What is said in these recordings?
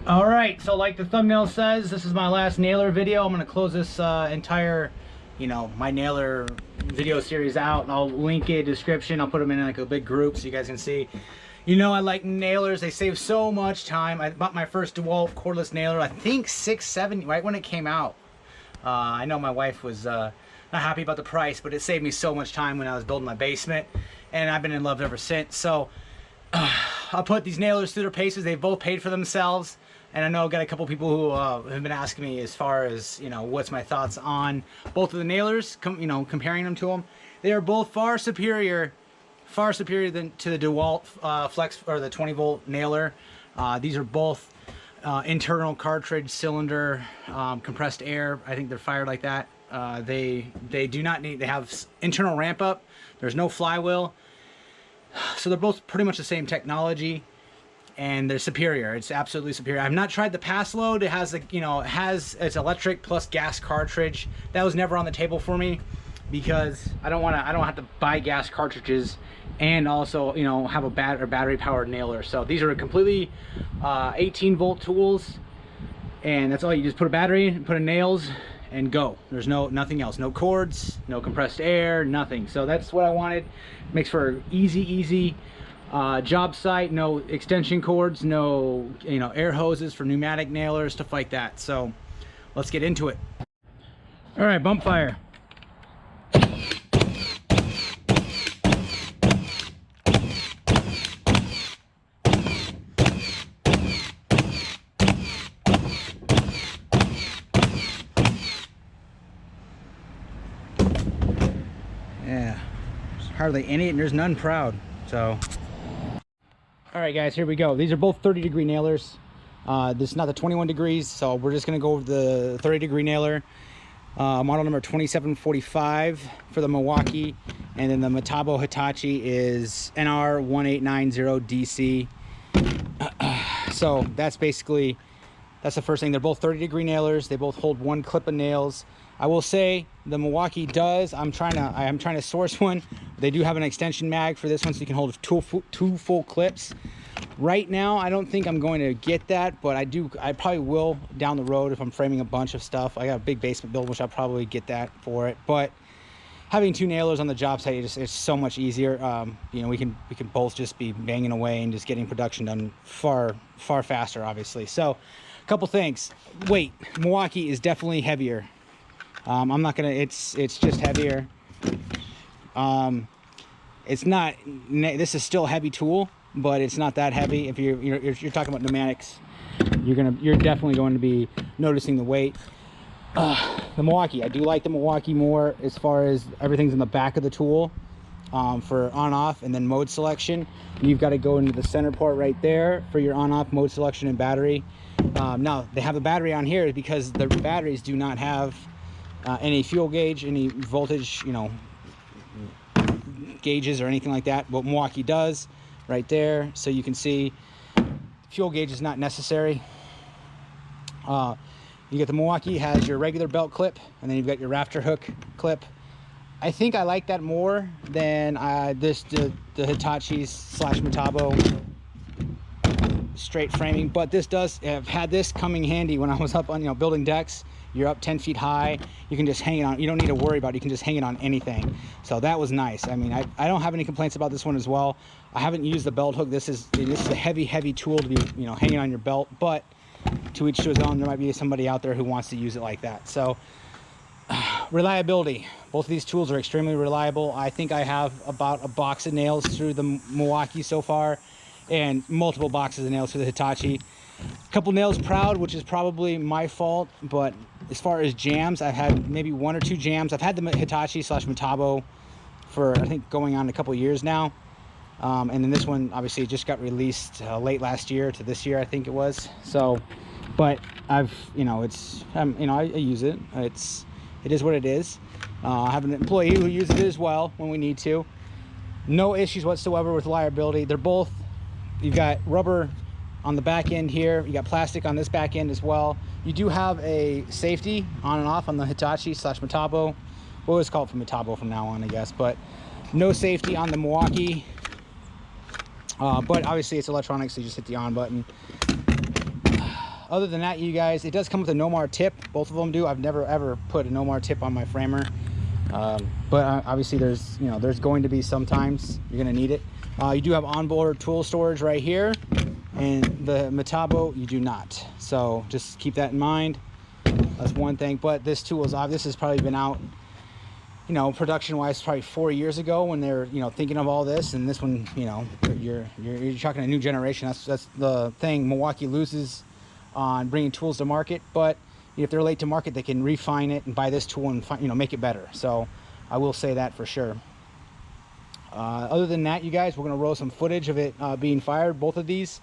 All right, so like the thumbnail says, this is my last nailer video. I'm gonna close this entire, my nailer video series out, and I'll link a description. I'll put them in like a big group so you guys can see. I like nailers. They save so much time. I bought my first DeWalt cordless nailer, I think 670, right when it came out. I know my wife was not happy about the price, but it saved me so much time when I was building my basement, and I've been in love ever since. So I'll put these nailers through their paces. They've both paid for themselves. And I know I've got a couple people who have been asking me as far as, what's my thoughts on both of the nailers, comparing them to them. They are both far superior than to the DeWalt Flex or the 20 volt nailer. These are both internal cartridge cylinder, compressed air. I think they're fired like that. They do not need, they have internal ramp up. There's no flywheel. So they're both pretty much the same technology. And they're superior. It's absolutely superior. I've not tried the pass load. It has it's electric plus gas cartridge. That was never on the table for me because I don't have to buy gas cartridges and also have a battery powered nailer. So these are completely 18 volt tools, and that's all. You just put a battery, put in nails, and go. There's nothing else. No cords, no compressed air, nothing. So that's what I wanted. Makes for easy job site. No extension cords, no air hoses for pneumatic nailers, stuff like that. So let's get into it. All right, bump fire. Yeah, there's hardly any, and there's none proud. So all right, guys, here we go. These are both 30-degree nailers. This is not the 21 degrees, so we're just going to go over the 30-degree nailer. Model number 2745 for the Milwaukee, and then the Metabo Hitachi is NR1890DC. So that's the first thing. They're both 30-degree nailers. They both hold one clip of nails. I will say the Milwaukee does. I'm trying to source one. They do have an extension mag for this one, so you can hold two full clips. Right now, I don't think I'm going to get that, but I probably will down the road if I'm framing a bunch of stuff. I got a big basement build, which I'll probably get that for it. But having two nailers on the job site, it's so much easier. We can both just be banging away and just getting production done far faster, obviously. So, a couple things. Weight. Milwaukee is definitely heavier. I'm not gonna. It's just heavier. It's not. This is still a heavy tool, but it's not that heavy. If you're talking about pneumatics, you're definitely going to be noticing the weight. The Milwaukee. I do like the Milwaukee more as far as everything's in the back of the tool for on-off and then mode selection. You've got to go into the center port right there for your on-off mode selection and battery. Now they have a battery on here because the batteries do not have any fuel gauge, any voltage, gauges or anything like that. But Milwaukee does right there, so you can see fuel gauge is not necessary. You get the Milwaukee has your regular belt clip, and then you've got your Raptor hook clip. I think I like that more than the Hitachi's / Metabo straight framing. But this does have had this coming handy when I was up on building decks. You're up 10 feet high, you can just hang it on. You don't need to worry about it. You can just hang it on anything. So that was nice. I mean, I don't have any complaints about this one as well. I haven't used the belt hook. This is a heavy tool to be hanging on your belt, but to each to his own. There might be somebody out there who wants to use it like that. So reliability. Both of these tools are extremely reliable. I think I have about a box of nails through the Milwaukee so far, and multiple boxes of nails through the Hitachi. A couple nails proud, which is probably my fault, but as far as jams, I've had maybe 1 or 2 jams. I've had the Hitachi / Metabo for I think going on a couple years now, and then this one obviously just got released late last year to this year, I think it was. So, but I've I use it. It is what it is. I have an employee who uses it as well when we need to. No issues whatsoever with reliability. They're both. You've got rubber on the back end here, you got plastic on this back end as well. You do have a safety on and off on the Hitachi / Metabo. We'll always call it from Metabo from now on, I guess, but no safety on the Milwaukee. But obviously it's electronic, so you just hit the on button. other than that, you guys, it does come with a Nomar tip. Both of them do. I've never ever put a Nomar tip on my framer, but obviously there's, you know, there's going to be sometimes you're going to need it. You do have onboard tool storage right here, and the Metabo you do not. So just keep that in mind. That's one thing. But this tool is this has probably been out, you know, production wise, probably 4 years ago when they're, you know, thinking of all this. And this one, you know, you're talking a new generation. That's the thing Milwaukee loses on bringing tools to market. But if they're late to market, they can refine it and buy this tool and, you know, make it better. So I will say that for sure. Other than that, you guys, we're gonna roll some footage of it being fired, both of these.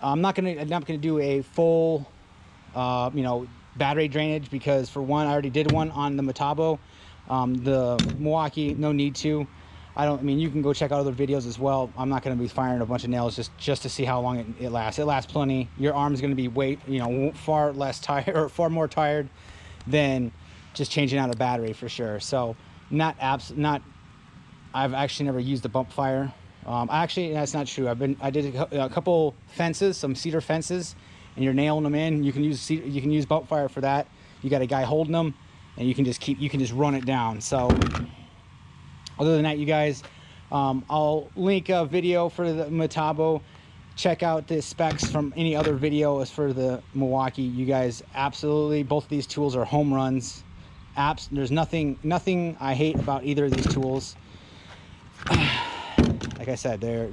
I'm not gonna do a full you know, battery drainage, because for one, I already did one on the Metabo. The Milwaukee, no need to. I mean, you can go check out other videos as well. I'm not going to be firing a bunch of nails just to see how long it lasts. It lasts plenty. Your arm's going to be you know, far less tired, or far more tired than just changing out a battery for sure. So I've actually never used the bump fire. Actually, that's not true. I did a couple fences, some cedar fences, and you're nailing them in. You can use bump fire for that. You got a guy holding them, and you can just run it down. So other than that, you guys, I'll link a video for the Metabo. Check out the specs from any other video as for the Milwaukee. You guys, absolutely, both of these tools are home runs. There's nothing I hate about either of these tools. Like I said, they're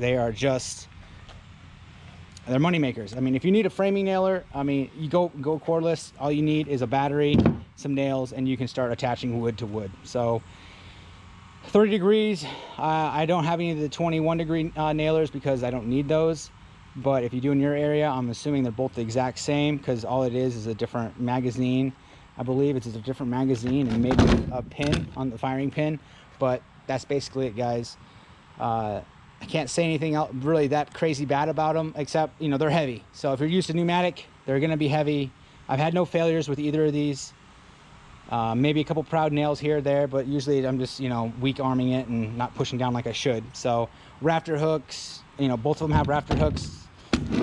money makers. I mean, if you need a framing nailer, I mean, you go cordless. All you need is a battery, some nails, and you can start attaching wood to wood. So 30 degrees, I don't have any of the 21 degree nailers because I don't need those. But if you do in your area, I'm assuming they're both the exact same, because all it is a different magazine. I believe it's a different magazine and maybe a pin on the firing pin. But that's basically it, guys. I can't say anything else really that crazy bad about them, except, you know, they're heavy. So if you're used to pneumatic, they're going to be heavy. I've had no failures with either of these. Maybe a couple proud nails here or there, but usually I'm just, you know, weak arming it and not pushing down like I should. So Raptor hooks, you know, both of them have Raptor hooks.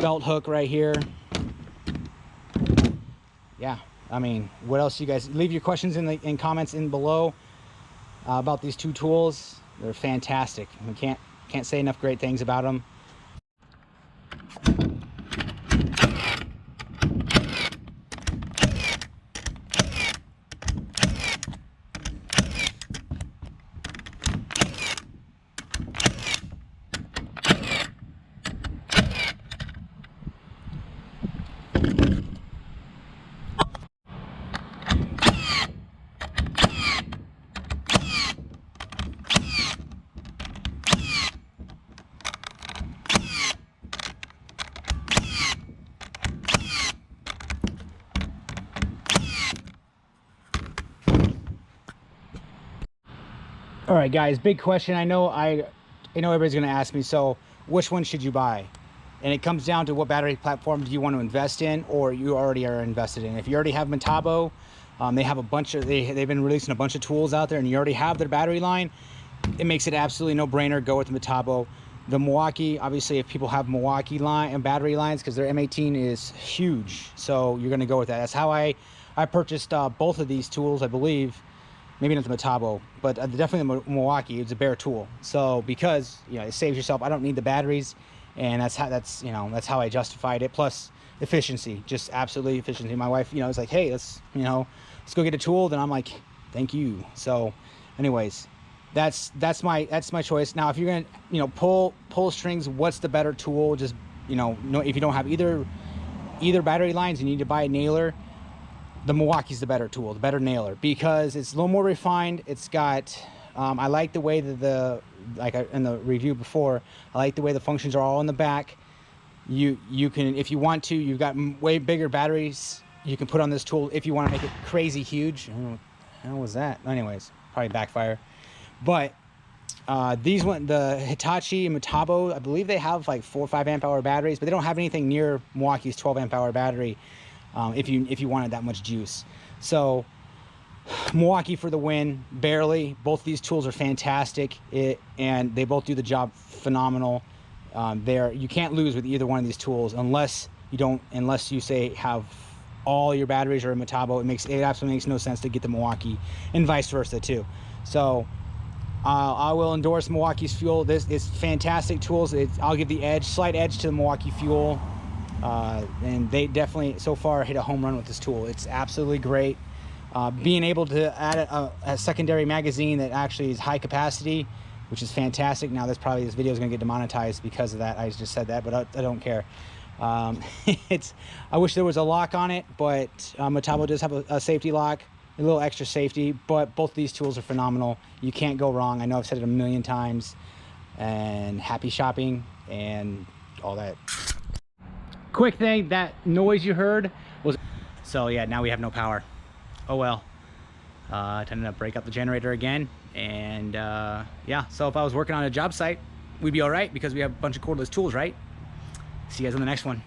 Belt hook right here. Yeah, I mean, what else, you guys? Leave your questions in comments below about these two tools. They're fantastic. We can't say enough great things about them. All right, guys, big question. I know everybody's going to ask me, so which one should you buy? And it comes down to what battery platform do you want to invest in, or you already are invested in. If you already have Metabo, they have a bunch of, they've been releasing a bunch of tools out there, and you already have their battery line, it makes it absolutely no-brainer, go with the Metabo. The Milwaukee, obviously, if people have Milwaukee line and battery lines, because their M18 is huge, so you're going to go with that. That's how I purchased both of these tools, I believe. Maybe not the Metabo, but definitely the Milwaukee. It's a bare tool. So because, you know, it saves yourself. I don't need the batteries, and that's how I justified it. Plus efficiency, just absolutely efficiency. My wife, you know, is like, hey, let's go get a tool. Then I'm like, thank you. So, anyways, that's my choice. Now, if you're gonna, you know, pull strings, what's the better tool? Just, you know, if you don't have either battery lines, you need to buy a nailer. The Milwaukee's the better tool, the better nailer, because it's a little more refined. It's got, I like the way that in the review before, I like the way the functions are all in the back. You can, if you want to, you've got way bigger batteries you can put on this tool if you want to make it crazy huge. How was that? Anyways, probably backfire. But the Hitachi and Metabo, I believe they have like 4 or 5 amp hour batteries, but they don't have anything near Milwaukee's 12 amp hour battery. If you wanted that much juice. So Milwaukee for the win, barely. Both these tools are fantastic, and they both do the job phenomenal. You can't lose with either one of these tools unless You don't, unless you say have all your batteries are a Metabo. It absolutely makes no sense to get the Milwaukee, and vice versa too. So I will endorse Milwaukee's fuel. This is fantastic tools. I'll give the slight edge to the Milwaukee fuel, and they definitely so far hit a home run with this tool. It's absolutely great. Being able to add a secondary magazine that actually is high capacity, which is fantastic. Now this video is going to get demonetized because of that. I just said that, but I don't care. I wish there was a lock on it, but Metabo does have a safety lock, a little extra safety, but both of these tools are phenomenal. You can't go wrong. I know I've said it a million times. And happy shopping and all that. Quick thing, that noise you heard was, so yeah, now we have no power. Oh well. I ended up break up the generator again, and yeah, so if I was working on a job site, we'd be all right because we have a bunch of cordless tools, right? See you guys on the next one.